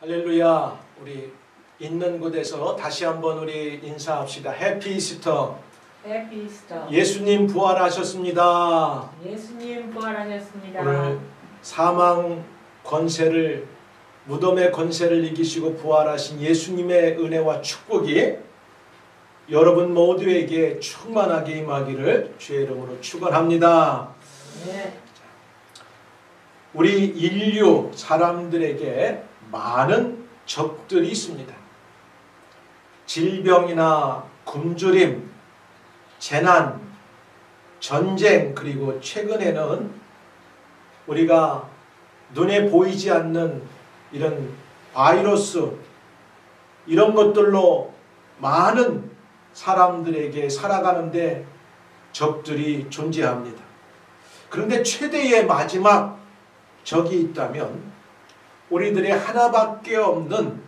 할렐루야. 우리 있는 곳에서 다시 한번 우리 인사합시다. 해피 이스터. 해피 이스터. 예수님 부활하셨습니다. 예수님 부활하셨습니다. 오늘 사망 권세를, 무덤의 권세를 이기시고 부활하신 예수님의 은혜와 축복이 여러분 모두에게 충만하게 임하기를 주의 이름으로 축원합니다. 네. 우리 인류 사람들에게 많은 적들이 있습니다. 질병이나 굶주림, 재난, 전쟁, 그리고 최근에는 우리가 눈에 보이지 않는 이런 바이러스, 이런 것들로 많은 사람들에게 살아가는데 적들이 존재합니다. 그런데 최대의 마지막 적이 있다면 우리들의 하나밖에 없는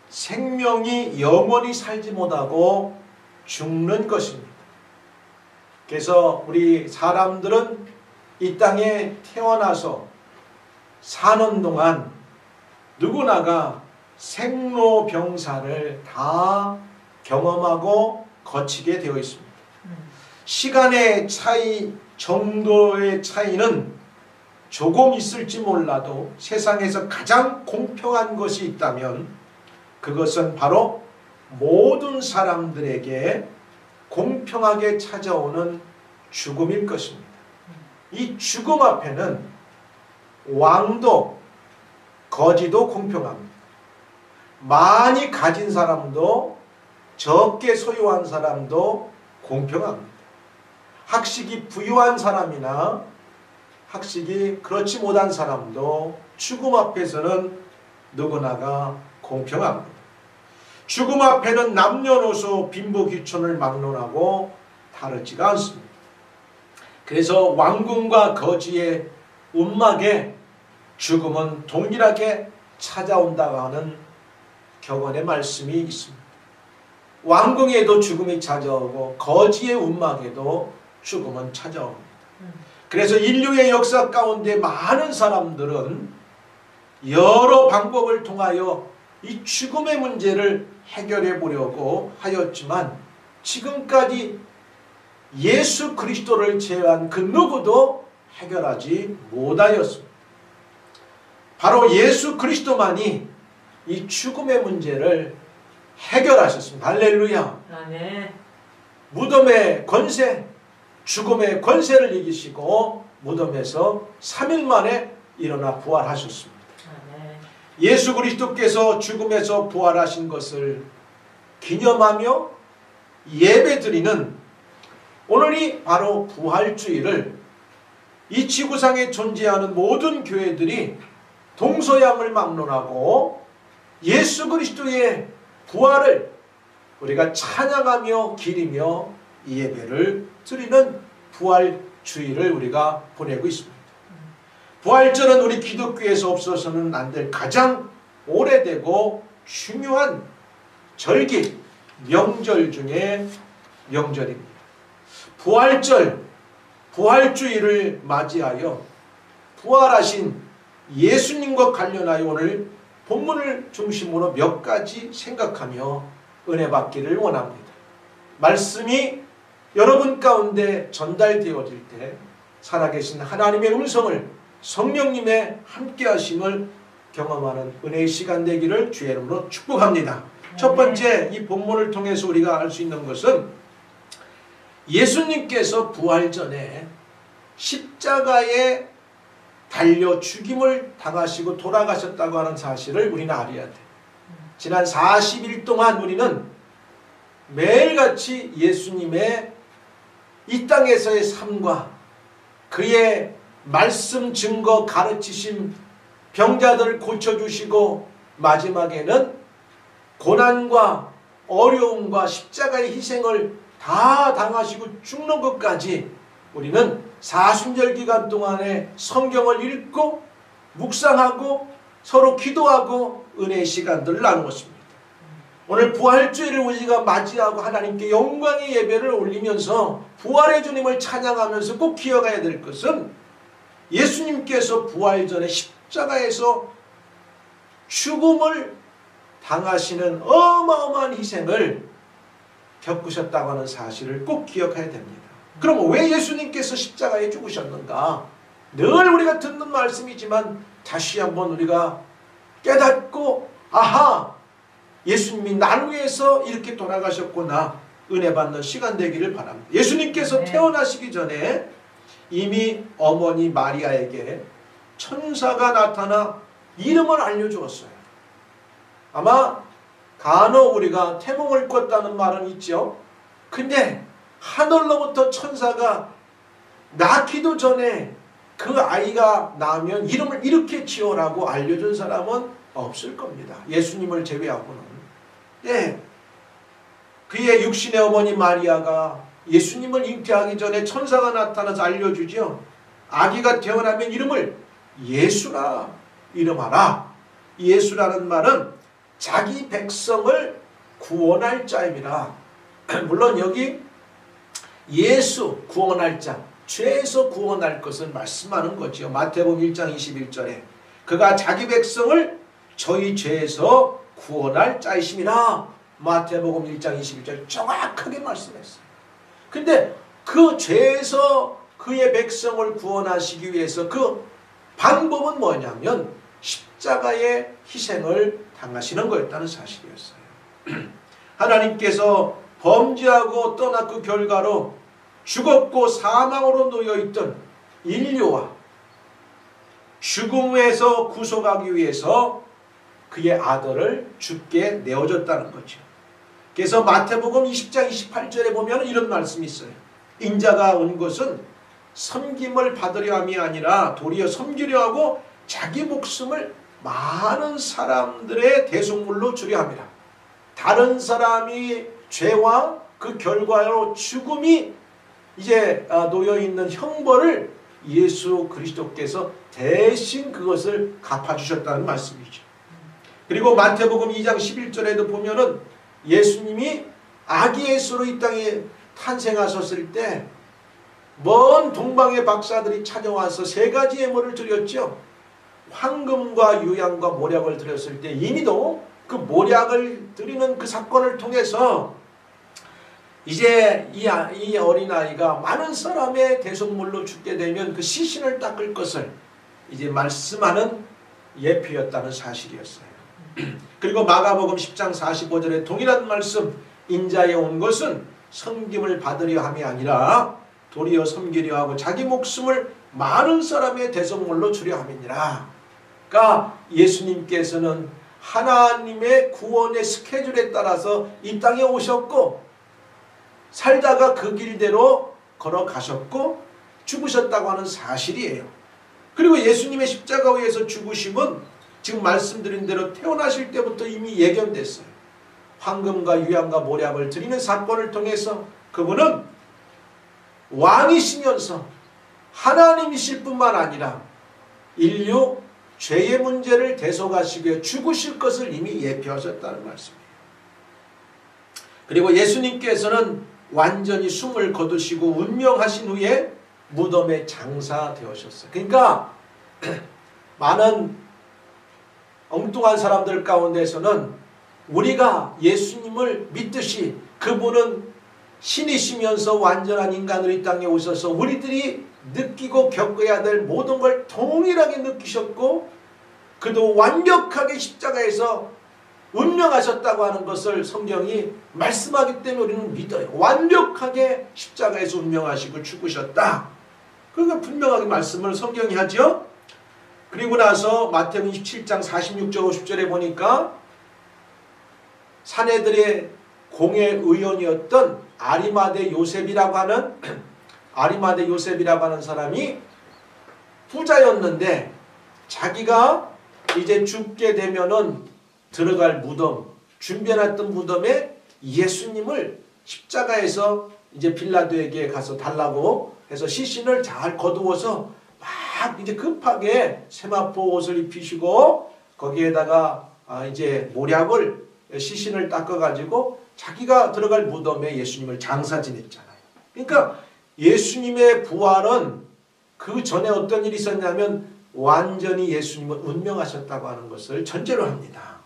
생명이 영원히 살지 못하고 죽는 것입니다. 그래서 우리 사람들은 이 땅에 태어나서 사는 동안 누구나가 생로병사를 다 경험하고 거치게 되어 있습니다. 시간의 차이, 정도의 차이는 조금 있을지 몰라도 세상에서 가장 공평한 것이 있다면 그것은 바로 모든 사람들에게 공평하게 찾아오는 죽음일 것입니다. 이 죽음 앞에는 왕도 거지도 공평합니다. 많이 가진 사람도 적게 소유한 사람도 공평합니다. 학식이 부유한 사람이나 학식이 그렇지 못한 사람도 죽음 앞에서는 누구나가 공평합니다. 죽음 앞에는 남녀노소 빈부귀천을 막론하고 다르지가 않습니다. 그래서 왕궁과 거지의 운막에 죽음은 동일하게 찾아온다고 하는 격언의 말씀이 있습니다. 왕궁에도 죽음이 찾아오고 거지의 운막에도 죽음은 찾아옵니다. 그래서 인류의 역사 가운데 많은 사람들은 여러 방법을 통하여 이 죽음의 문제를 해결해 보려고 하였지만 지금까지 예수 그리스도를 제외한 그 누구도 해결하지 못하였습니다. 바로 예수 그리스도만이 이 죽음의 문제를 해결하셨습니다. 할렐루야. 아멘. 무덤의 권세, 죽음의 권세를 이기시고 무덤에서 3일 만에 일어나 부활하셨습니다. 아멘. 예수 그리스도께서 죽음에서 부활하신 것을 기념하며 예배드리는 오늘이 바로 부활주일을 이 지구상에 존재하는 모든 교회들이 동서양을 막론하고 예수 그리스도의 부활을 우리가 찬양하며 기리며 이 예배를 드리는 부활주일을 우리가 보내고 있습니다. 부활절은 우리 기독교에서 없어서는 안 될 가장 오래되고 중요한 절기, 명절 중에 명절입니다. 부활절, 부활주일을 맞이하여 부활하신 예수님과 관련하여 오늘 본문을 중심으로 몇 가지 생각하며 은혜 받기를 원합니다. 말씀이 여러분 가운데 전달되어질 때 살아계신 하나님의 음성을 성령님의 함께하심을 경험하는 은혜의 시간 되기를 주의 이름으로 축복합니다. 첫 번째 이 본문을 통해서 우리가 알 수 있는 것은 예수님께서 부활 전에 십자가에 달려 죽임을 당하시고 돌아가셨다고 하는 사실을 우리는 알아야 돼. 지난 40일 동안 우리는 매일같이 예수님의 이 땅에서의 삶과 그의 말씀, 증거, 가르치심, 병자들을 고쳐주시고 마지막에는 고난과 어려움과 십자가의 희생을 다 당하시고 죽는 것까지 우리는 사순절 기간 동안에 성경을 읽고 묵상하고 서로 기도하고 은혜의 시간들을 나누었습니다. 오늘 부활주일을 우리가 맞이하고 하나님께 영광의 예배를 올리면서 부활의 주님을 찬양하면서 꼭 기억해야 될 것은 예수님께서 부활 전에 십자가에서 죽음을 당하시는 어마어마한 희생을 겪으셨다고 하는 사실을 꼭 기억해야 됩니다. 그럼 왜 예수님께서 십자가에 죽으셨는가? 늘 우리가 듣는 말씀이지만 다시 한번 우리가 깨닫고 아하! 예수님이 나를 위해서 이렇게 돌아가셨구나 은혜 받는 시간 되기를 바랍니다. 예수님께서 태어나시기 전에 이미 어머니 마리아에게 천사가 나타나 이름을 알려주었어요. 아마 간혹 우리가 태몽을 꿨다는 말은 있죠. 근데 하늘로부터 천사가 낳기도 전에 그 아이가 나면 이름을 이렇게 지어라고 알려준 사람은 없을 겁니다. 예수님을 제외하고는. 예. 그의 육신의 어머니 마리아가 예수님을 잉태하기 전에 천사가 나타나서 알려주죠. 아기가 태어나면 이름을 예수라 이름하라. 예수라는 말은 자기 백성을 구원할 자입니다. 물론 여기 예수 구원할 자, 죄에서 구원할 것을 말씀하는 거죠. 마태복음 1장 21절에 그가 자기 백성을 저희 죄에서 구원할 자이심이라. 마태복음 1장 21절 정확하게 말씀했어요. 근데 그 죄에서 그의 백성을 구원하시기 위해서 그 방법은 뭐냐면 십자가의 희생을 당하시는 거였다는 사실이었어요. 하나님께서 범죄하고 떠나 그 결과로 죽었고 사망으로 놓여있던 인류와 죽음에서 구속하기 위해서 그의 아들을 죽게 내어줬다는 거죠. 그래서 마태복음 20장 28절에 보면 이런 말씀이 있어요. 인자가 온 것은 섬김을 받으려 함이 아니라 도리어 섬기려 하고 자기 목숨을 많은 사람들의 대속물로 주려 함이라. 다른 사람이 죄와 그 결과로 죽음이 이제 놓여있는 형벌을 예수 그리스도께서 대신 그것을 갚아주셨다는 말씀이죠. 그리고 마태복음 2장 11절에도 보면은 예수님이 아기 예수로 이 땅에 탄생하셨을 때 먼 동방의 박사들이 찾아와서 세 가지 예물을 드렸죠. 황금과 유향과 모략을 드렸을 때 이미도 그 모략을 드리는 그 사건을 통해서 이제 이 어린아이가 많은 사람의 대속물로 죽게 되면 그 시신을 닦을 것을 이제 말씀하는 예표였다는 사실이었어요. 그리고 마가복음 10장 45절에 동일한 말씀, 인자에 온 것은 섬김을 받으려 함이 아니라 도리어 섬기려 하고 자기 목숨을 많은 사람의 대속물로 주려 함이니라. 그러니까 예수님께서는 하나님의 구원의 스케줄에 따라서 이 땅에 오셨고 살다가 그 길대로 걸어가셨고 죽으셨다고 하는 사실이에요. 그리고 예수님의 십자가 위에서 죽으심은 지금 말씀드린 대로 태어나실 때부터 이미 예견됐어요. 황금과 유향과 모략을 드리는 사건을 통해서 그분은 왕이시면서 하나님이실 뿐만 아니라 인류 죄의 문제를 대속하시기 위해 죽으실 것을 이미 예표하셨다는 말씀이에요. 그리고 예수님께서는 완전히 숨을 거두시고 운명하신 후에 무덤에 장사되셨어요. 그러니까 많은 엉뚱한 사람들 가운데서는 우리가 예수님을 믿듯이 그분은 신이시면서 완전한 인간으로 이 땅에 오셔서 우리들이 느끼고 겪어야 될 모든 걸 동일하게 느끼셨고 그도 완벽하게 십자가에서 운명하셨다고 하는 것을 성경이 말씀하기 때문에 우리는 믿어요. 완벽하게 십자가에서 운명하시고 죽으셨다. 그러니까 분명하게 말씀을 성경이 하죠. 그리고 나서 마태복음 27장 46절 50절에 보니까 사내들의 공회 의원이었던 아리마대 요셉이라고 하는 사람이 부자였는데 자기가 이제 죽게 되면은 들어갈 무덤, 준비해놨던 무덤에 예수님을 십자가에서 이제 빌라도에게 가서 달라고 해서 시신을 잘 거두어서 막 이제 급하게 세마포 옷을 입히시고 거기에다가 이제 모략을 시신을 닦아가지고 자기가 들어갈 무덤에 예수님을 장사 지냈잖아요. 그러니까 예수님의 부활은 그 전에 어떤 일이 있었냐면 완전히 예수님은 운명하셨다고 하는 것을 전제로 합니다.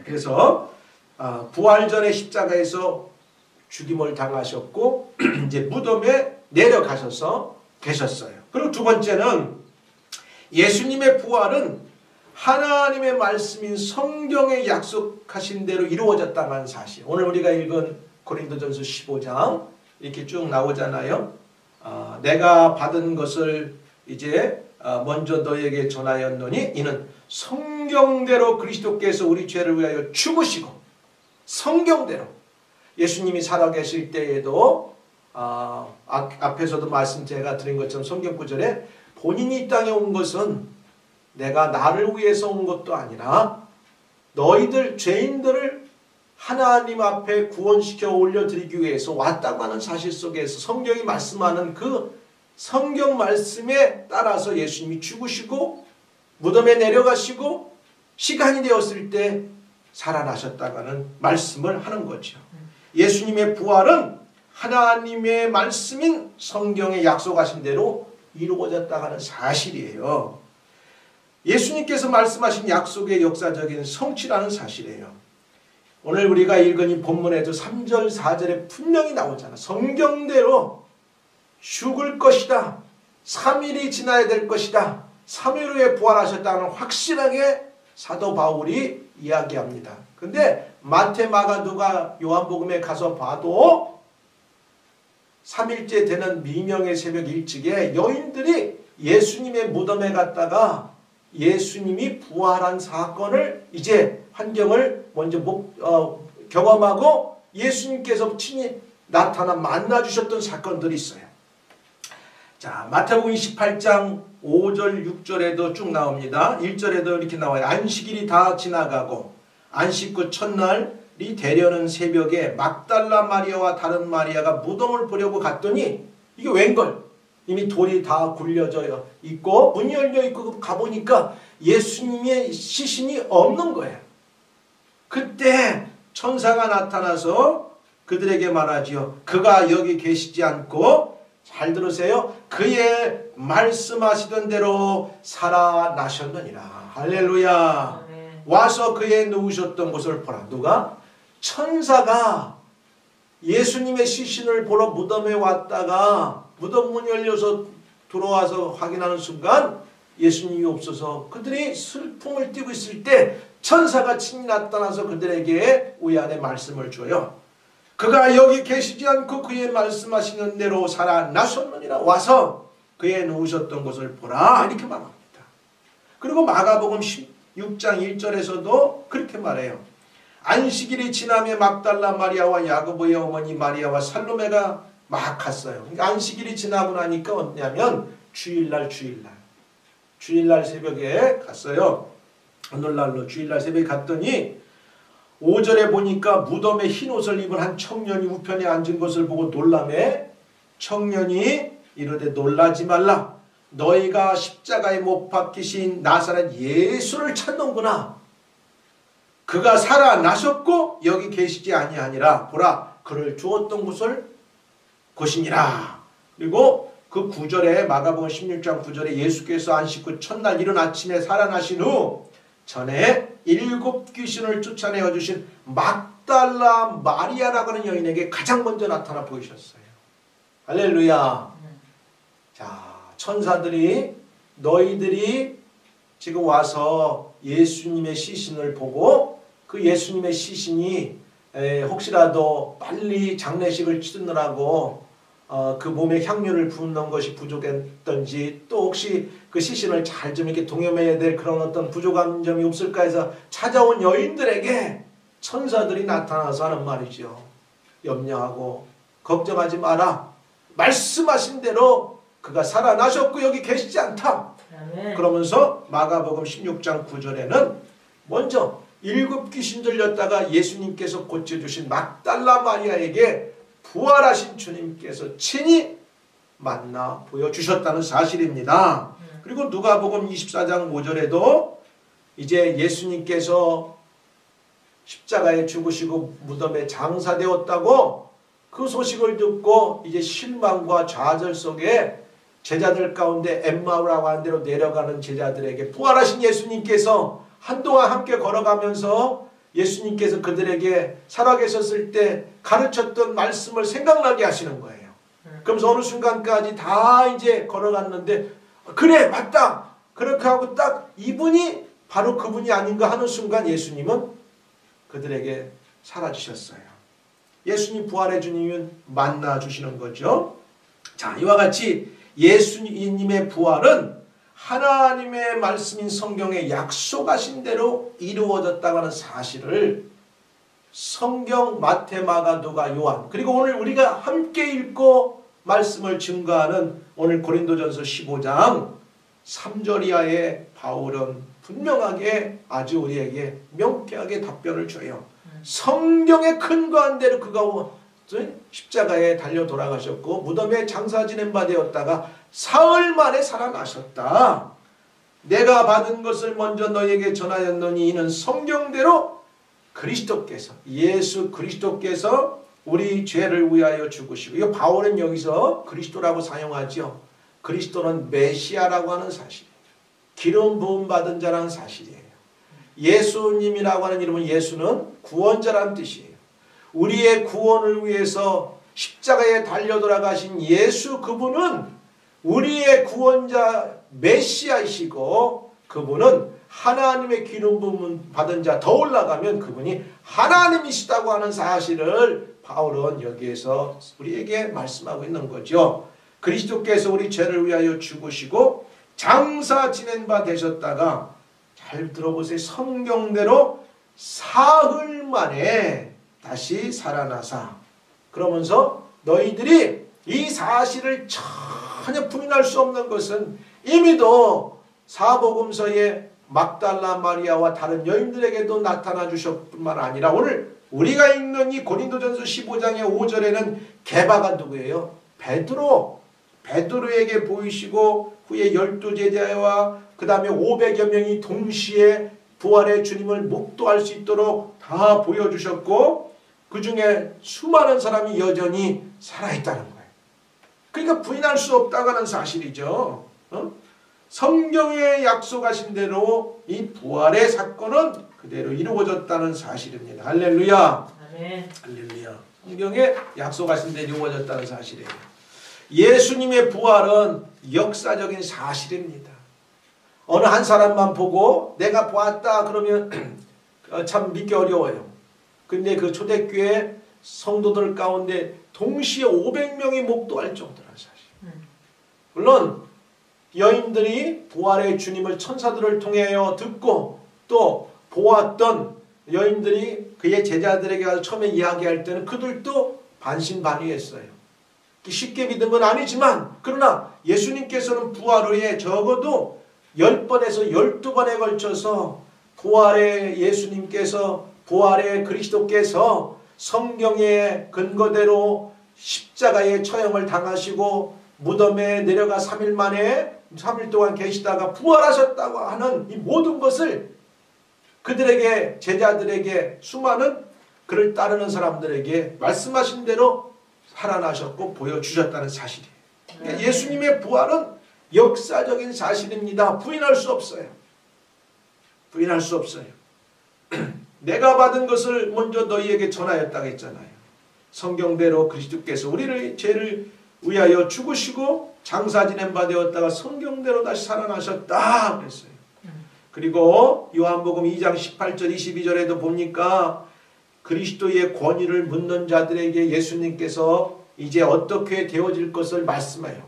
그래서 부활전에 십자가에서 죽임을 당하셨고 이제 무덤에 내려가셔서 계셨어요. 그리고 두 번째는 예수님의 부활은 하나님의 말씀인 성경에 약속하신 대로 이루어졌다는 사실. 오늘 우리가 읽은 고린도전서 15장 이렇게 쭉 나오잖아요. 내가 받은 것을 이제 먼저 너에게 전하였노니 이는 성경대로 그리스도께서 우리 죄를 위하여 죽으시고 성경대로 예수님이 살아계실 때에도 앞에서도 말씀 제가 드린 것처럼 성경 구절에 본인이 이 땅에 온 것은 내가 나를 위해서 온 것도 아니라 너희들 죄인들을 하나님 앞에 구원시켜 올려드리기 위해서 왔다고 하는 사실 속에서 성경이 말씀하는 그 성경 말씀에 따라서 예수님이 죽으시고 무덤에 내려가시고 시간이 되었을 때 살아나셨다고 하는 말씀을 하는 거죠. 예수님의 부활은 하나님의 말씀인 성경에 약속하신 대로 이루어졌다고 하는 사실이에요. 예수님께서 말씀하신 약속의 역사적인 성취라는 사실이에요. 오늘 우리가 읽은 이 본문에도 3절 4절에 분명히 나오잖아. 성경대로 죽을 것이다. 3일이 지나야 될 것이다. 3일 후에 부활하셨다는 확실하게 사도 바울이 이야기합니다. 근데 마태, 마가, 누가, 요한복음에 가서 봐도 3일째 되는 미명의 새벽 일찍에 여인들이 예수님의 무덤에 갔다가 예수님이 부활한 사건을 이제 환경을 먼저 경험하고 예수님께서 친히 나타나 만나주셨던 사건들이 있어요. 자, 마태복음 28장 5절 6절에도 쭉 나옵니다. 1절에도 이렇게 나와요. 안식일이 다 지나가고 안식 후 첫날이 되려는 새벽에 막달라 마리아와 다른 마리아가 무덤을 보려고 갔더니 이게 웬걸? 이미 돌이 다 굴려져 있고 문이 열려 있고 가보니까 예수님의 시신이 없는 거예요. 그때 천사가 나타나서 그들에게 말하지요. 그가 여기 계시지 않고 잘 들으세요. 그의 말씀하시던 대로 살아나셨느니라. 할렐루야. 와서 그의 누우셨던 곳을 보라. 누가? 천사가 예수님의 시신을 보러 무덤에 왔다가 무덤 문이 열려서 들어와서 확인하는 순간 예수님이 없어서 그들이 슬픔을 띠고 있을 때 천사가 친히 나타나서 그들에게 위안의 말씀을 줘요. 그가 여기 계시지 않고 그의 말씀하시는 대로 살아나셨느니라. 와서 그의 누우셨던 곳을 보라. 이렇게 말합니다. 그리고 마가복음 16장 1절에서도 그렇게 말해요. 안식일이 지나며 막달라 마리아와 야고보의 어머니 마리아와 살로메가 막 갔어요. 그러니까 안식일이 지나고 나니까 어냐면 주일날 새벽에 갔어요. 오늘날로 주일날 새벽에 갔더니 5절에 보니까 무덤에 흰 옷을 입은 한 청년이 우편에 앉은 것을 보고 놀라매 청년이 이르되 놀라지 말라. 너희가 십자가에 못 박히신 나사렛 예수를 찾는구나. 그가 살아나셨고 여기 계시지 아니하니라. 보라 그를 주었던 곳이니라. 그리고 그 9절에 마가복음 16장 9절에 예수께서 안식 후 첫날 이른 아침에 살아나신 후 전에 7 귀신을 쫓아내어 주신 막달라 마리아라고 하는 여인에게 가장 먼저 나타나 보이셨어요. 할렐루야. 자, 천사들이 너희들이 지금 와서 예수님의 시신을 보고 그 예수님의 시신이 혹시라도 빨리 장례식을 치르느라고 그 몸에 향료를 붓는 것이 부족했던지 또 혹시 그 시신을 잘 좀 이렇게 동염해야 될 그런 어떤 부족한 점이 없을까 해서 찾아온 여인들에게 천사들이 나타나서 하는 말이죠. 염려하고 걱정하지 마라. 말씀하신 대로 그가 살아나셨고 여기 계시지 않다. 아멘. 그러면서 마가복음 16장 9절에는 먼저 7 귀신 들렸다가 예수님께서 고쳐주신 막달라 마리아에게 부활하신 주님께서 친히 만나 보여주셨다는 사실입니다. 그리고 누가복음 24장 5절에도 이제 예수님께서 십자가에 죽으시고 무덤에 장사되었다고 그 소식을 듣고 이제 실망과 좌절 속에 제자들 가운데 엠마오라고 하는 데로 내려가는 제자들에게 부활하신 예수님께서 한동안 함께 걸어가면서 예수님께서 그들에게 살아계셨을 때 가르쳤던 말씀을 생각나게 하시는 거예요. 그러면서 어느 순간까지 다 이제 걸어갔는데 그래 맞다 그렇게 하고 딱 이분이 바로 그분이 아닌가 하는 순간 예수님은 그들에게 사라지셨어요. 예수님 부활의 주님은 만나주시는 거죠. 자, 이와 같이 예수님의 부활은 하나님의 말씀인 성경에 약속하신 대로 이루어졌다고 하는 사실을 성경 마태, 마가, 누가, 요한 그리고 오늘 우리가 함께 읽고 말씀을 증거하는 오늘 고린도전서 15장 3절 이하에 바울은 분명하게 아주 우리에게 명쾌하게 답변을 줘요. 성경에 근거한 대로 그가 십자가에 달려 돌아가셨고 무덤에 장사 지낸 바 되었다가 사흘 만에 살아나셨다. 내가 받은 것을 먼저 너희에게 전하였노니 이는 성경대로 그리스도께서 예수 그리스도께서 우리 죄를 위하여 죽으시고 이 바울은 여기서 그리스도라고 사용하죠. 그리스도는 메시아라고 하는 사실이에요. 기름 부음 받은 자라는 사실이에요. 예수님이라고 하는 이름은 예수는 구원자라는 뜻이에요. 우리의 구원을 위해서 십자가에 달려 돌아가신 예수 그분은 우리의 구원자 메시아이시고 그분은 하나님의 기름 부음 받은 자 더 올라가면 그분이 하나님이시다고 하는 사실을 바울은 여기에서 우리에게 말씀하고 있는 거죠. 그리스도께서 우리 죄를 위하여 죽으시고 장사 지낸 바 되셨다가 잘 들어보세요. 성경대로 사흘 만에 다시 살아나사 그러면서 너희들이 이 사실을 전혀 부인할 수 없는 것은 이미도 사복음서에 막달라 마리아와 다른 여인들에게도 나타나 주셨을 뿐만 아니라 오늘 우리가 읽는 이 고린도전서 15장의 5절에는 게바가 누구예요? 베드로에게 보이시고 후에 12제자와 그 다음에 500여 명이 동시에 부활의 주님을 목도할 수 있도록 다 보여주셨고 그 중에 수많은 사람이 여전히 살아있다는 거예요. 그러니까 부인할 수 없다고 하는 사실이죠. 성경에 약속하신 대로 이 부활의 사건은 그대로 이루어졌다는 사실입니다. 할렐루야. 아멘. 할렐루야. 성경에 약속하신 대로 이루어졌다는 사실이에요. 예수님의 부활은 역사적인 사실입니다. 어느 한 사람만 보고 내가 보았다 그러면 참 믿기 어려워요. 근데 그 초대교회 성도들 가운데 동시에 500명이 목도할 정도라는 사실. 물론 여인들이 부활의 주님을 천사들을 통하여 듣고 또 보았던 여인들이 그의 제자들에게 가서 처음에 이야기할 때는 그들도 반신반의했어요. 쉽게 믿은 건 아니지만 그러나 예수님께서는 부활 후에 적어도 10번에서 12번에 걸쳐서 부활의 예수님께서 부활의 그리스도께서 성경의 근거대로 십자가의 처형을 당하시고 무덤에 내려가 3일 만에 3일 동안 계시다가 부활하셨다고 하는 이 모든 것을 그들에게 제자들에게 수많은 그를 따르는 사람들에게 말씀하신 대로 살아나셨고 보여주셨다는 사실이에요. 그러니까 예수님의 부활은 역사적인 사실입니다. 부인할 수 없어요. 부인할 수 없어요. 내가 받은 것을 먼저 너희에게 전하였다고 했잖아요. 성경대로 그리스도께서 우리를 죄를 위하여 죽으시고 장사 지낸 바 되었다가 성경대로 다시 살아나셨다 그랬어요. 그리고 요한복음 2장 18절 22절에도 보니까 그리스도의 권위를 묻는 자들에게 예수님께서 이제 어떻게 되어질 것을 말씀해요.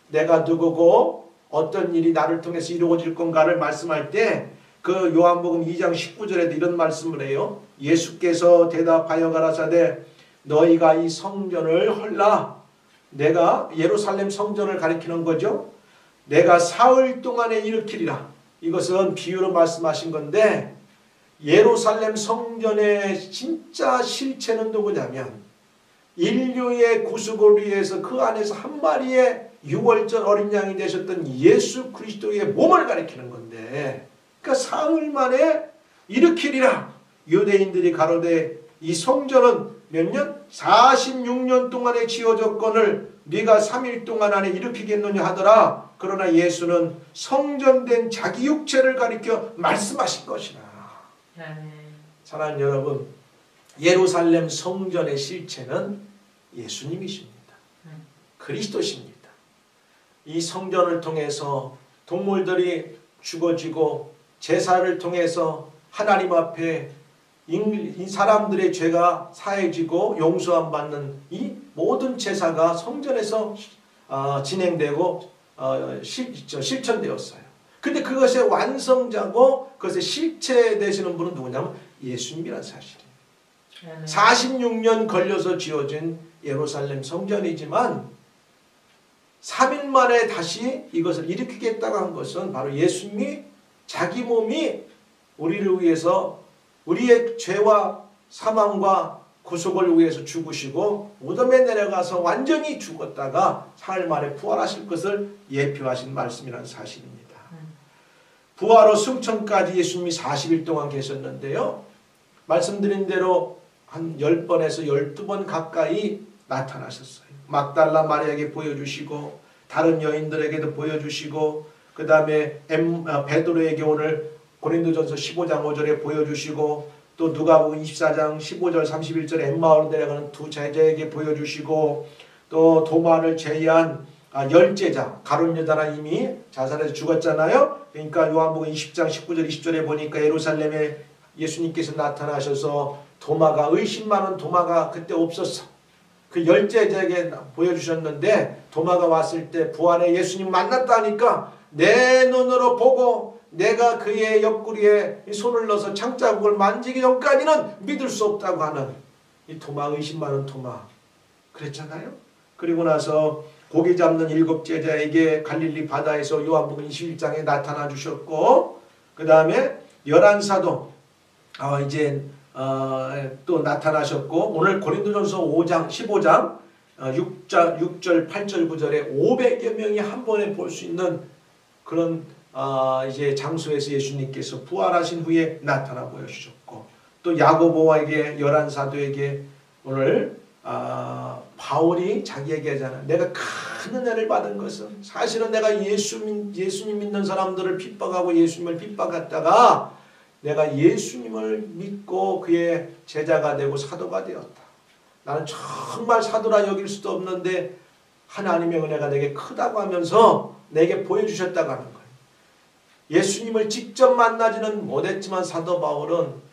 내가 누구고 어떤 일이 나를 통해서 이루어질 건가를 말씀할 때 그 요한복음 2장 19절에도 이런 말씀을 해요. 예수께서 대답하여 가라사대 너희가 이 성전을 헐라. 내가 예루살렘 성전을 가리키는 거죠. 내가 사흘 동안에 일으키리라. 이것은 비유로 말씀하신 건데 예루살렘 성전의 진짜 실체는 누구냐면 인류의 구속을 위해서 그 안에서 한 마리의 유월절 어린 양이 되셨던 예수 그리스도의 몸을 가리키는 건데 그러니까 사흘 만에 일으키리라. 유대인들이 가로되 이 성전은 몇 년? 46년 동안의 지어졌건을 네가 3일 동안 안에 일으키겠느냐 하더라. 그러나 예수는 성전된 자기 육체를 가리켜 말씀하신 것이라. 아멘. 사랑하는 여러분, 예루살렘 성전의 실체는 예수님이십니다. 그리스도십니다. 이 성전을 통해서 동물들이 죽어지고 제사를 통해서 하나님 앞에 이 사람들의 죄가 사해지고 용서함 받는 이 모든 제사가 성전에서 진행되고 실천되었어요. 근데 그것의 완성자고 그것의 실체 되시는 분은 누구냐면 예수님이라는 사실이에요. 46년 걸려서 지어진 예루살렘 성전이지만 3일 만에 다시 이것을 일으키겠다고 한 것은 바로 예수님이 자기 몸이 우리를 위해서 우리의 죄와 사망과 구속을 위해서 죽으시고 무덤에 내려가서 완전히 죽었다가 사흘 만에 부활하실 것을 예표하신 말씀이라는 사실입니다. 부활 후 승천까지 예수님이 40일 동안 계셨는데요. 말씀드린 대로 한 10번에서 12번 가까이 나타나셨어요. 막달라 마리아에게 보여주시고 다른 여인들에게도 보여주시고 그 다음에 베드로에게 오늘 고린도전서 15장 5절에 보여주시고 또 누가복음 24장 15절 31절에 엠마오로 내려가는 두 제자에게 보여주시고 또 도마를 제의한 열제자 가룟 유다는 이미 자살해서 죽었잖아요. 그러니까 요한복음 20장 19절 20절에 보니까 예루살렘에 예수님께서 나타나셔서 도마가 의심 많은 도마가 그때 없었어. 그 열제자에게 보여주셨는데 도마가 왔을 때 부활의 예수님 만났다니까 내 눈으로 보고 내가 그의 옆구리에 손을 넣어서 창자국을 만지기 전까지는 믿을 수 없다고 하는 이 도마, 의심 많은 도마 그랬잖아요. 그리고 나서 고기 잡는 7 제자에게 갈릴리 바다에서 요한복음 21장에 나타나 주셨고 그 다음에 11사도 이제 또 나타나셨고 오늘 고린도전서 5장 15장 6절 8절 9절에 500여 명이 한 번에 볼 수 있는 그런 이제 장소에서 예수님께서 부활하신 후에 나타나 보여주셨고 또 야고보에게 11사도에게 오늘 바울이 자기에게 하잖아. 내가 큰 은혜를 받은 것은 사실은 내가 예수님 믿는 사람들을 핍박하고 예수님을 핍박했다가 내가 예수님을 믿고 그의 제자가 되고 사도가 되었다. 나는 정말 사도라 여길 수도 없는데 하나님의 은혜가 내게 크다고 하면서 내게 보여주셨다고 하는 거예요. 예수님을 직접 만나지는 못했지만 사도 바울은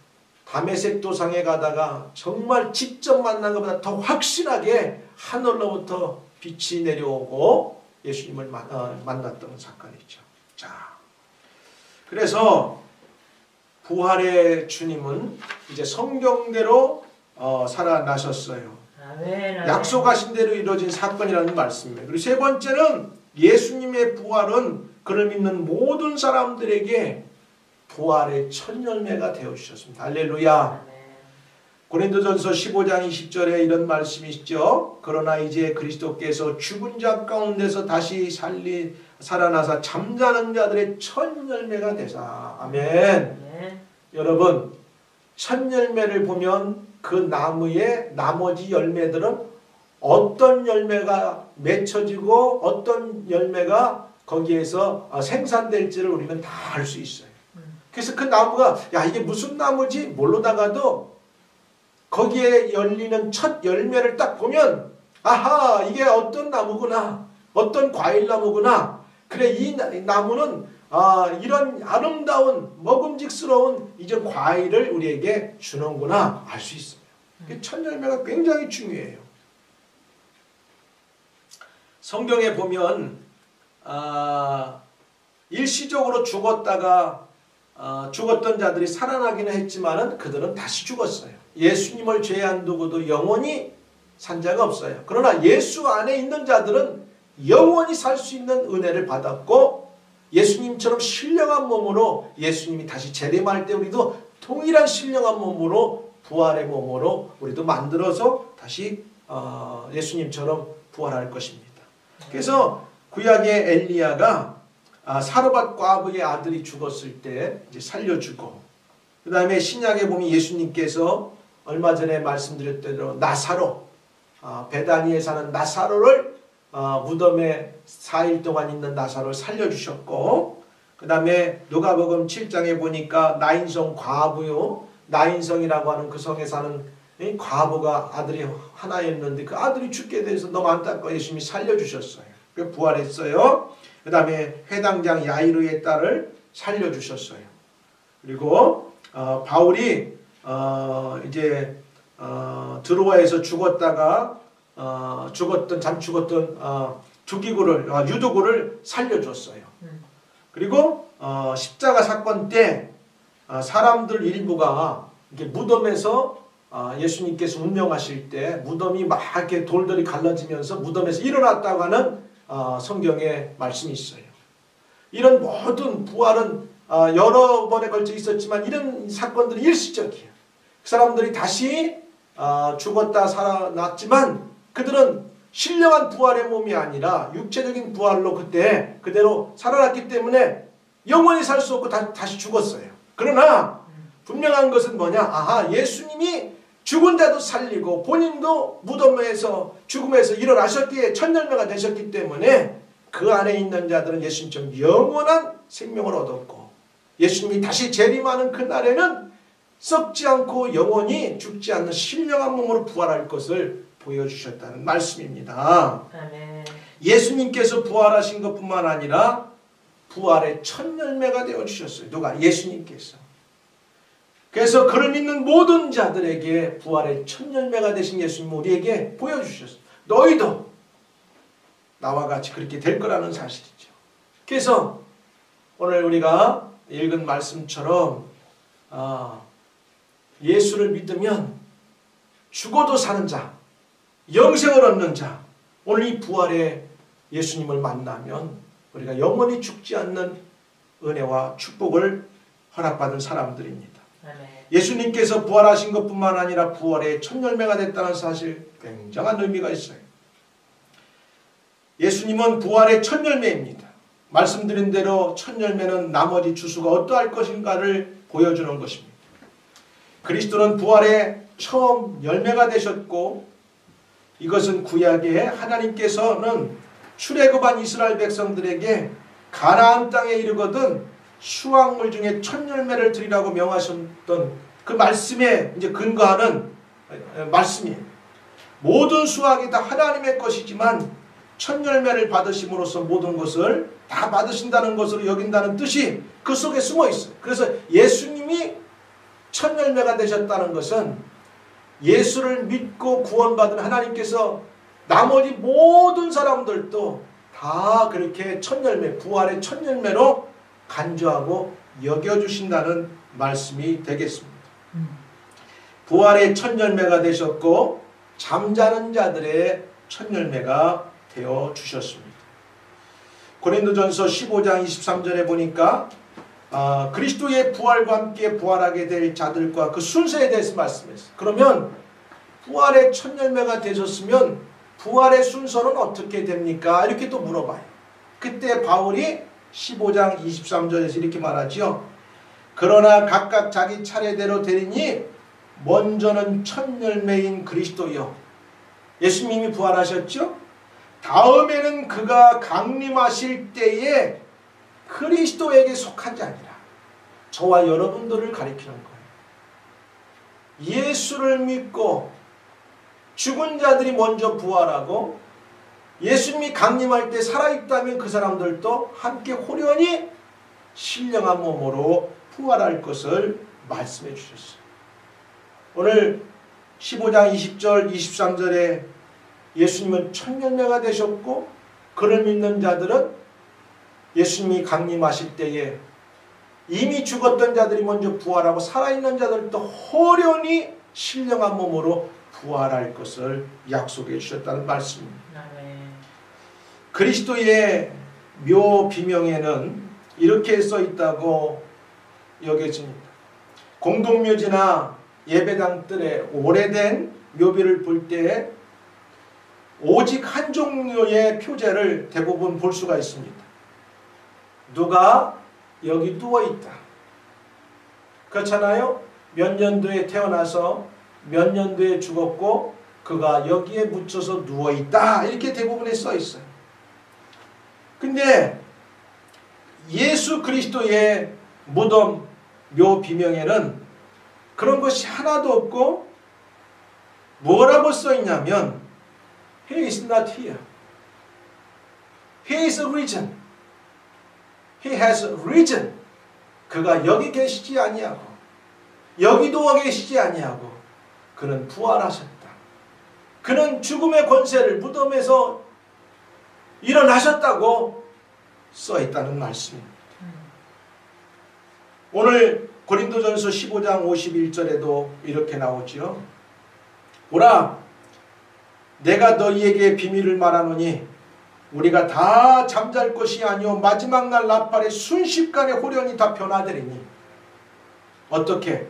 다메섹 도상에 가다가 정말 직접 만난 것보다 더 확실하게 하늘로부터 빛이 내려오고 예수님을 만났던 사건이죠. 자, 그래서 부활의 주님은 이제 성경대로 살아나셨어요. 아멘, 아멘. 약속하신 대로 이루어진 사건이라는 말씀이에요. 그리고 세 번째는 예수님의 부활은 그를 믿는 모든 사람들에게 부활의 첫 열매가 되어주셨습니다. 할렐루야. 고린도전서 15장 20절에 이런 말씀이 있죠. 그러나 이제 그리스도께서 죽은 자 가운데서 다시 살아나사 잠자는 자들의 첫 열매가 되사. 아멘. 여러분, 첫 열매를 보면 그 나무의 나머지 열매들은 어떤 열매가 맺혀지고 어떤 열매가 거기에서 생산될지를 우리는 다 알 수 있어요. 그래서 그 나무가 야 이게 무슨 나무지 모르다가도 거기에 열리는 첫 열매를 딱 보면 아하 이게 어떤 나무구나 어떤 과일나무구나 그래 이 나무는 이런 아름다운 먹음직스러운 이전 과일을 우리에게 주는구나 알 수 있습니다. 첫 열매가 굉장히 중요해요. 성경에 보면 일시적으로 죽었던 자들이 살아나기는 했지만은 그들은 다시 죽었어요. 예수님을 죄 안 두고도 영원히 산 자가 없어요. 그러나 예수 안에 있는 자들은 영원히 살 수 있는 은혜를 받았고 예수님처럼 신령한 몸으로 예수님이 다시 재림할 때 우리도 동일한 신령한 몸으로 부활의 몸으로 우리도 만들어서 다시 예수님처럼 부활할 것입니다. 그래서 구약의 엘리야가 사르밧 과부의 아들이 죽었을 때 이제 살려주고 그 다음에 신약에 보면 예수님께서 얼마 전에 말씀드렸던 대로 나사로, 베다니에 사는 나사로를 무덤에 4일 동안 있는 나사로를 살려주셨고, 그 다음에 누가복음 7장에 보니까 나인성 과부요, 나인성이라고 하는 그 성에 사는 과부가 아들이 하나였는데 그 아들이 죽게 돼서 너무 안타까워 예수님이 살려주셨어요. 그 부활했어요. 그 다음에 회당장 야이르의 딸을 살려주셨어요. 그리고 바울이 이제 드로아에서 죽었다가 잠 죽었던 유두구를 살려줬어요. 그리고 십자가 사건 때 사람들 일부가 이렇게 무덤에서 예수님께서 운명하실 때 무덤이 막 이렇게 돌들이 갈라지면서 무덤에서 일어났다고 하는 성경에 말씀이 있어요. 이런 모든 부활은 여러 번에 걸쳐 있었지만 이런 사건들이 일시적이에요. 그 사람들이 다시 죽었다 살아났지만 그들은 신령한 부활의 몸이 아니라 육체적인 부활로 그때 그대로 살아났기 때문에 영원히 살 수 없고 다시 죽었어요. 그러나 분명한 것은 뭐냐? 예수님이 죽은 자도 살리고 본인도 무덤에서 죽음에서 일어나셨기에 천열매가 되셨기 때문에 그 안에 있는 자들은 예수님처럼 영원한 생명을 얻었고, 예수님이 다시 재림하는 그날에는 썩지 않고 영원히 죽지 않는 신령한 몸으로 부활할 것을 보여주셨다는 말씀입니다. 아멘. 예수님께서 부활하신 것뿐만 아니라 부활의 첫 열매가 되어주셨어요. 누가? 예수님께서. 그래서 그를 믿는 모든 자들에게 부활의 첫 열매가 되신 예수님 우리에게 보여주셨어요. 너희도 나와 같이 그렇게 될 거라는 사실이죠. 그래서 오늘 우리가 읽은 말씀처럼 예수를 믿으면 죽어도 사는 자, 영생을 얻는 자, 오늘 이 부활의 예수님을 만나면 우리가 영원히 죽지 않는 은혜와 축복을 허락받은 사람들입니다. 예수님께서 부활하신 것뿐만 아니라 부활의 첫 열매가 됐다는 사실, 굉장한 의미가 있어요. 예수님은 부활의 첫 열매입니다. 말씀드린 대로 첫 열매는 나머지 주수가 어떠할 것인가를 보여주는 것입니다. 그리스도는 부활의 처음 열매가 되셨고, 이것은 구약에 하나님께서는 출애굽한 이스라엘 백성들에게 가나안 땅에 이르거든 수확물 중에 첫 열매를 드리라고 명하셨던 그 말씀에 이제 근거하는 말씀이에요. 모든 수확이 다 하나님의 것이지만 첫 열매를 받으심으로써 모든 것을 다 받으신다는 것으로 여긴다는 뜻이 그 속에 숨어 있어요. 그래서 예수님이 첫 열매가 되셨다는 것은 예수를 믿고 구원받은 하나님께서 나머지 모든 사람들도 다 그렇게 첫 열매, 부활의 첫 열매로 간주하고 여겨주신다는 말씀이 되겠습니다. 부활의 첫 열매가 되셨고 잠자는 자들의 첫 열매가 되어 주셨습니다. 고린도전서 15장 23절에 보니까 그리스도의 부활과 함께 부활하게 될 자들과 그 순서에 대해서 말씀했어요. 그러면 부활의 첫 열매가 되셨으면 부활의 순서는 어떻게 됩니까? 이렇게 또 물어봐요. 그때 바울이 15장 23절에서 이렇게 말하죠. 그러나 각각 자기 차례대로 되리니 먼저는 첫 열매인 그리스도요. 예수님이 부활하셨죠? 다음에는 그가 강림하실 때에 그리스도에게 속한 자니라. 저와 여러분들을 가리키는 거예요. 예수를 믿고 죽은 자들이 먼저 부활하고 예수님이 강림할 때 살아있다면 그 사람들도 함께 호련히 신령한 몸으로 부활할 것을 말씀해 주셨어요. 오늘 15장 20절 23절에 예수님은 첫 열매가 되셨고 그를 믿는 자들은 예수님이 강림하실 때에 이미 죽었던 자들이 먼저 부활하고 살아있는 자들도 호련히 신령한 몸으로 부활할 것을 약속해 주셨다는 말씀입니다. 그리스도의 묘 비명에는 이렇게 써 있다고 여겨집니다. 공동묘지나 예배당 뜰에 오래된 묘비를 볼 때 오직 한 종류의 표제를 대부분 볼 수가 있습니다. 누가 여기 누워있다. 그렇잖아요? 몇 년도에 태어나서 몇 년도에 죽었고 그가 여기에 묻혀서 누워있다. 이렇게 대부분에 써 있어요. 근데 예수 그리스도의 무덤 묘 비명에는 그런 것이 하나도 없고 뭐라고 써 있냐면 He is not here. He is risen. He has risen. 그가 여기 계시지 아니하고 여기도 계시지 아니하고 그는 부활하셨다. 그는 죽음의 권세를 무덤에서 일어나셨다고 써 있다는 말씀입니다. 오늘 고린도전서 15장 51절에도 이렇게 나오지요. 보라, 내가 너희에게 비밀을 말하노니 우리가 다 잠잘 것이 아니오 마지막 날 나팔에 순식간에 호련히 다 변화되리니. 어떻게?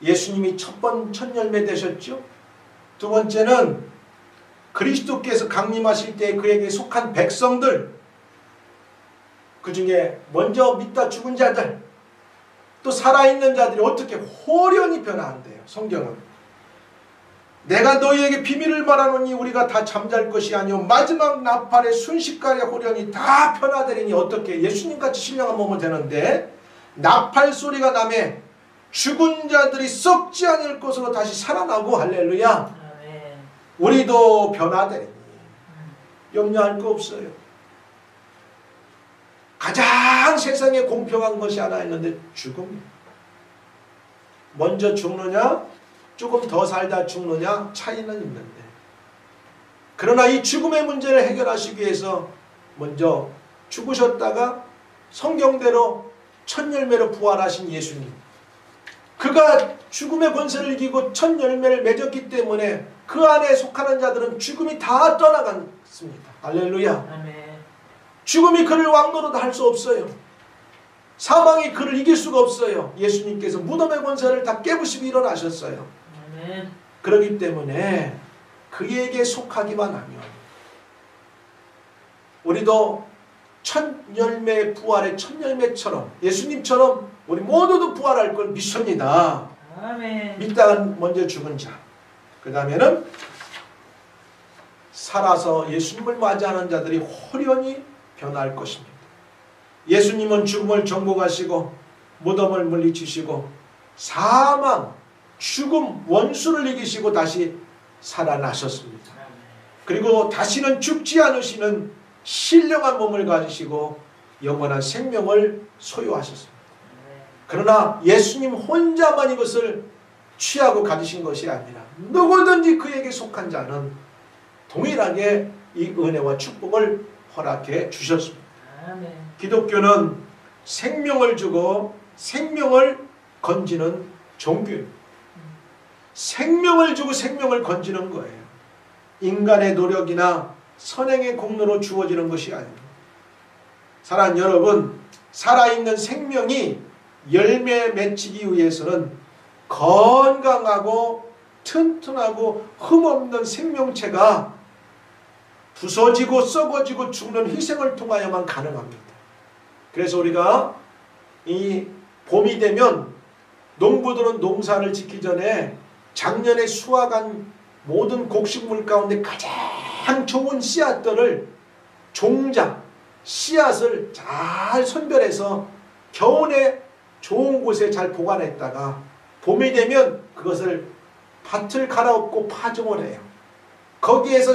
예수님이 첫 열매 되셨죠. 두 번째는 그리스도께서 강림하실 때 그에게 속한 백성들, 그 중에 먼저 믿다 죽은 자들, 또 살아있는 자들이 어떻게 호련히 변화한대요. 성경은 내가 너희에게 비밀을 말하노니 우리가 다 잠잘 것이 아니오 마지막 나팔에 순식간에 호련히 다 변화되리니. 어떻게? 예수님같이 신령한 몸을 되는데 나팔 소리가 나매 죽은 자들이 썩지 않을 것으로 다시 살아나고. 할렐루야. 우리도 변화되리니 염려할 거 없어요. 가장 세상에 공평한 것이 하나 있는데 죽음이에요. 먼저 죽느냐 조금 더 살다 죽느냐 차이는 있는데, 그러나 이 죽음의 문제를 해결하시기 위해서 먼저 죽으셨다가 성경대로 첫 열매로 부활하신 예수님, 그가 죽음의 권세를 이기고 첫 열매를 맺었기 때문에 그 안에 속하는 자들은 죽음이 다 떠나갔습니다. 할렐루야. 아멘. 죽음이 그를 왕노릇 할 수 없어요. 사망이 그를 이길 수가 없어요. 예수님께서 무덤의 권세를 다 깨부시고 일어나셨어요. 아멘. 그렇기 때문에 그에게 속하기만 하면 우리도 첫 열매 부활의 첫 열매처럼 예수님처럼 우리 모두도 부활할 걸 믿습니다. 아멘. 믿다가 먼저 죽은 자, 그 다음에는 살아서 예수님을 맞이하는 자들이 호련히 변할 것입니다. 예수님은 죽음을 정복하시고 무덤을 물리치시고 사망, 죽음, 원수를 이기시고 다시 살아나셨습니다. 그리고 다시는 죽지 않으시는 신령한 몸을 가지시고 영원한 생명을 소유하셨습니다. 그러나 예수님 혼자만 이것을 취하고 가지신 것이 아니라 누구든지 그에게 속한 자는 동일하게 이 은혜와 축복을 허락해 주셨습니다. 아멘. 기독교는 생명을 주고 생명을 건지는 종교입니다. 생명을 주고 생명을 건지는 거예요. 인간의 노력이나 선행의 공로로 주어지는 것이 아닙니다. 사랑하는 여러분, 살아있는 생명이 열매 맺히기 위해서는 건강하고 튼튼하고 흠없는 생명체가 부서지고 썩어지고 죽는 희생을 통하여만 가능합니다. 그래서 우리가 이 봄이 되면 농부들은 농사를 짓기 전에 작년에 수확한 모든 곡식물 가운데 가장 좋은 씨앗들을 종자, 씨앗을 잘 선별해서 겨울에 좋은 곳에 잘 보관했다가 봄이 되면 그것을 밭을 갈아엎고 파종을 해요. 거기에서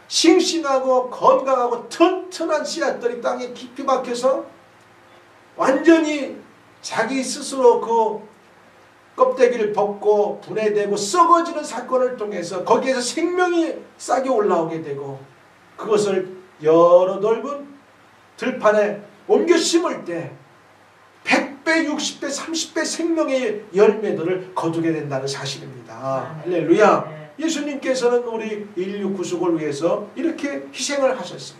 싱싱하고 건강하고 튼튼한 씨앗들이 땅에 깊이 박혀서 완전히 자기 스스로 그 껍데기를 벗고 분해되고 썩어지는 사건을 통해서 거기에서 생명이 싹이 올라오게 되고 그것을 여러 넓은 들판에 옮겨 심을 때 100배, 60배, 30배 생명의 열매들을 거두게 된다는 사실입니다. 할렐루야. 예수님께서는 우리 인류 구속을 위해서 이렇게 희생을 하셨어요.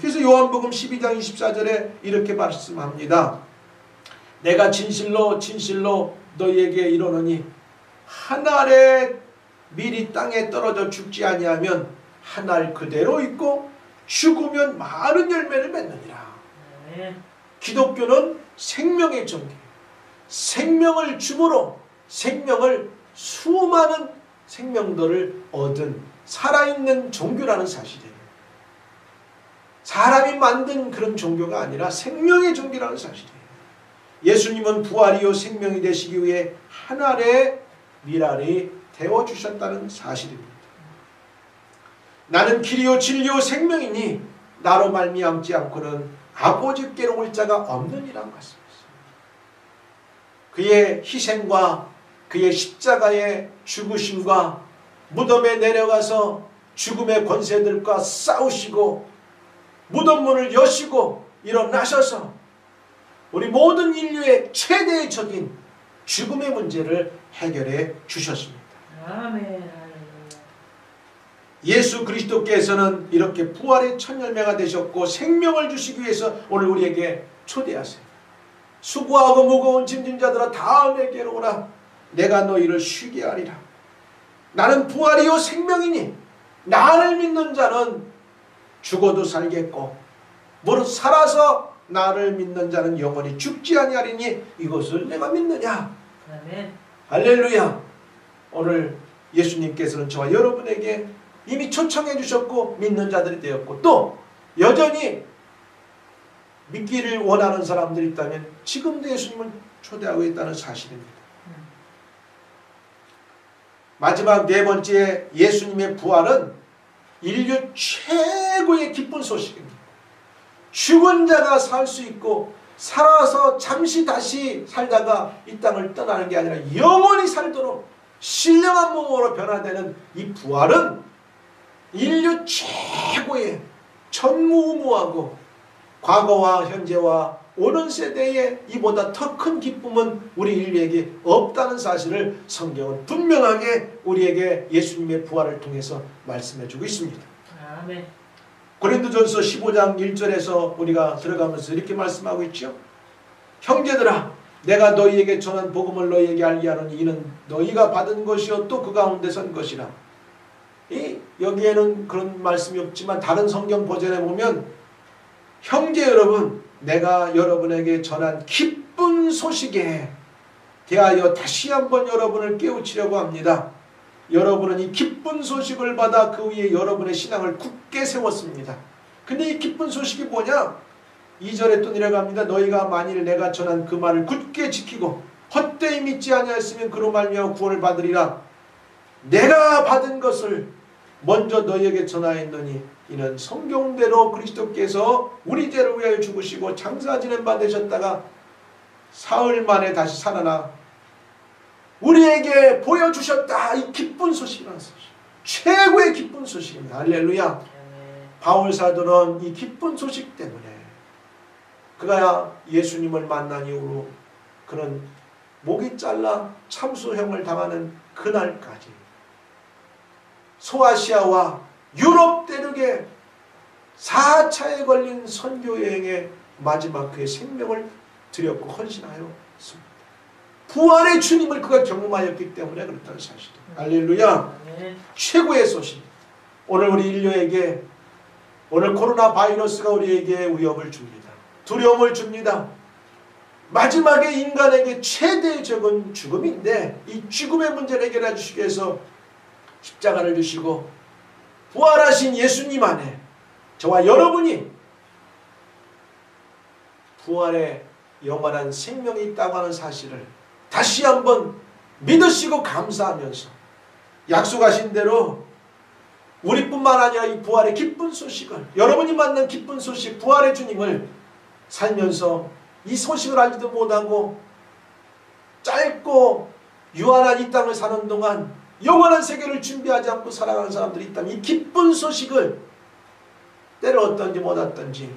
그래서 요한복음 12장 24절에 이렇게 말씀합니다. 내가 진실로 진실로 너희에게 이르노니 한 알에 밀이 땅에 떨어져 죽지 아니하면 한 알 그대로 있고 죽으면 많은 열매를 맺느니라. 기독교는 생명의 전기, 생명을 줌으로 생명을 수많은 생명들을 얻은 살아있는 종교라는 사실이에요. 사람이 만든 그런 종교가 아니라 생명의 종교라는 사실이에요. 예수님은 부활이요 생명이 되시기 위해 하늘의 미랄이 되어주셨다는 사실입니다. 나는 길이요 진리요 생명이니 나로 말미암지 않고는 아버지께로 올 자가 없느니라는 말씀이었습니다. 그의 희생과 그의 십자가의 죽으심과 무덤에 내려가서 죽음의 권세들과 싸우시고 무덤 문을 여시고 일어나셔서 우리 모든 인류의 최대적인 죽음의 문제를 해결해 주셨습니다. 아멘. 예수 그리스도께서는 이렇게 부활의 첫 열매가 되셨고 생명을 주시기 위해서 오늘 우리에게 초대하세요. 수고하고 무거운 짐진 자들아 다 내게로 오라. 내가 너희를 쉬게 하리라. 나는 부활이요 생명이니 나를 믿는 자는 죽어도 살겠고 무릇 살아서 나를 믿는 자는 영원히 죽지 아니하리니 이것을 내가 믿느냐. 아멘. 할렐루야. 오늘 예수님께서는 저와 여러분에게 이미 초청해 주셨고 믿는 자들이 되었고 또 여전히 믿기를 원하는 사람들이 있다면 지금도 예수님을 초대하고 있다는 사실입니다. 마지막 네 번째 예수님의 부활은 인류 최고의 기쁜 소식입니다. 죽은 자가 살 수 있고 살아서 잠시 다시 살다가 이 땅을 떠나는 게 아니라 영원히 살도록 신령한 몸으로 변화되는 이 부활은 인류 최고의 전무후무하고 과거와 현재와 오는 세대에 이보다 더 큰 기쁨은 우리 인류에게 없다는 사실을 성경은 분명하게 우리에게 예수님의 부활을 통해서 말씀해주고 있습니다. 아멘. 고린도전서 15장 1절에서 우리가 들어가면서 이렇게 말씀하고 있죠. 형제들아 내가 너희에게 전한 복음을 너희에게 알게 하노니 이는 너희가 받은 것이요 또 그 가운데 선 것이라. 여기에는 그런 말씀이 없지만 다른 성경 버전에 보면 형제 여러분 내가 여러분에게 전한 기쁜 소식에 대하여 다시 한번 여러분을 깨우치려고 합니다. 여러분은 이 기쁜 소식을 받아 그 위에 여러분의 신앙을 굳게 세웠습니다. 근데 이 기쁜 소식이 뭐냐? 2절에 또 내려갑니다. 너희가 만일 내가 전한 그 말을 굳게 지키고 헛되이 믿지 아니하였으면 그로 말미암아 구원을 받으리라. 내가 받은 것을 먼저 너희에게 전하였노니 이는 성경대로 그리스도께서 우리 죄를 위하여 죽으시고 장사 지낸 바 되셨다가 사흘 만에 다시 살아나 우리에게 보여주셨다. 이 기쁜 소식이라는 소식, 최고의 기쁜 소식입니다. 할렐루야. 바울 사도는 이 기쁜 소식 때문에 그가 예수님을 만난 이후로 그는 목이 잘라 참수형을 당하는 그날까지 소아시아와 유럽 대륙에 4차에 걸린 선교여행의 마지막 그의 생명을 드렸고 헌신하였습니다. 부활의 주님을 그가 경험하였기 때문에 그렇다는 사실입니다. 할렐루야. 최고의 소식. 오늘 우리 인류에게 오늘 코로나 바이러스가 우리에게 위협을 줍니다. 두려움을 줍니다. 마지막에 인간에게 최대적인 죽음인데 이 죽음의 문제를 해결해 주시기 위해서 십자가를 주시고 부활하신 예수님 안에 저와 여러분이 부활의 영원한 생명이 있다고 하는 사실을 다시 한번 믿으시고 감사하면서 약속하신 대로 우리뿐만 아니라 이 부활의 기쁜 소식을 여러분이 만난 기쁜 소식 부활의 주님을 살면서 이 소식을 알지도 못하고 짧고 유한한 이 땅을 사는 동안 영원한 세계를 준비하지 않고 살아가는 사람들이 있다면 이 기쁜 소식을 때를 얻든지 못 얻든지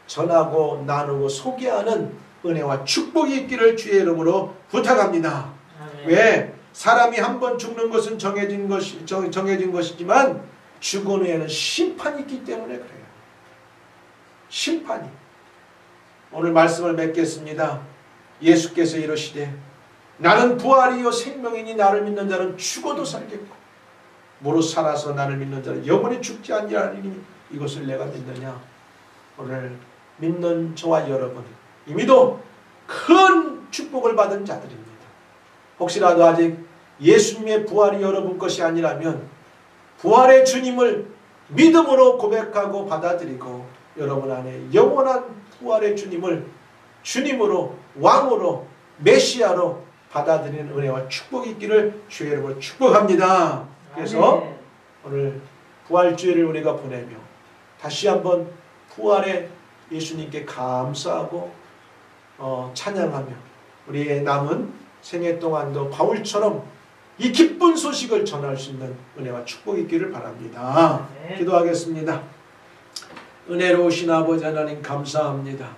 전하고 나누고 소개하는 은혜와 축복이 있기를 주의 이름으로 부탁합니다. 왜? 사람이 한 번 죽는 것은 정해진 것이지만 죽은 후에는 심판이 있기 때문에 그래요. 심판이. 오늘 말씀을 맺겠습니다. 예수께서 이러시되 나는 부활이요 생명이니 나를 믿는 자는 죽어도 살겠고 무릇 살아서 나를 믿는 자는 영원히 죽지 아니하리니 이것을 내가 믿느냐. 오늘 믿는 저와 여러분 이미도 큰 축복을 받은 자들입니다. 혹시라도 아직 예수님의 부활이 여러분 것이 아니라면 부활의 주님을 믿음으로 고백하고 받아들이고 여러분 안에 영원한 부활의 주님을 주님으로 왕으로 메시아로 받아들이는 은혜와 축복이 있기를 주의 이름으로 축복합니다. 그래서 아멘. 오늘 부활주일을 우리가 보내며 다시 한번 부활의 예수님께 감사하고 찬양하며 우리의 남은 생애 동안도 바울처럼 이 기쁜 소식을 전할 수 있는 은혜와 축복이 있기를 바랍니다. 아멘. 기도하겠습니다. 은혜로우신 아버지 하나님 감사합니다.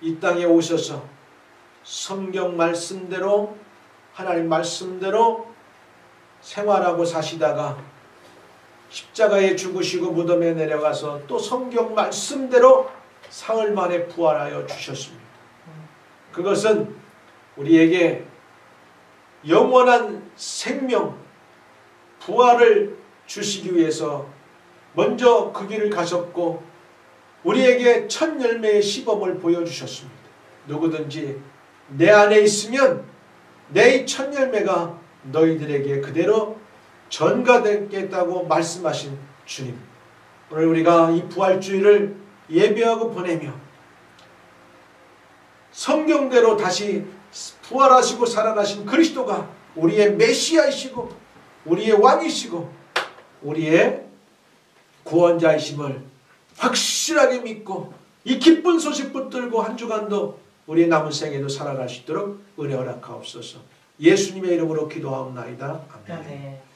이 땅에 오셔서 성경 말씀대로 하나님 말씀대로 생활하고 사시다가 십자가에 죽으시고 무덤에 내려가서 또 성경 말씀대로 사흘 만에 부활하여 주셨습니다. 그것은 우리에게 영원한 생명, 부활을 주시기 위해서 먼저 그 길을 가셨고 우리에게 첫 열매의 시범을 보여주셨습니다. 누구든지 내 안에 있으면 내 첫 열매가 너희들에게 그대로 전가되겠다고 말씀하신 주님, 오늘 우리가 이 부활주의를 예배하고 보내며 성경대로 다시 부활하시고 살아나신 그리스도가 우리의 메시아이시고 우리의 왕이시고 우리의 구원자이심을 확실하게 믿고 이 기쁜 소식 붙들고 한 주간도 우리의 남은 생에도 살아갈 수 있도록 은혜 허락하옵소서. 예수님의 이름으로 기도하옵나이다. 아멘. 아멘.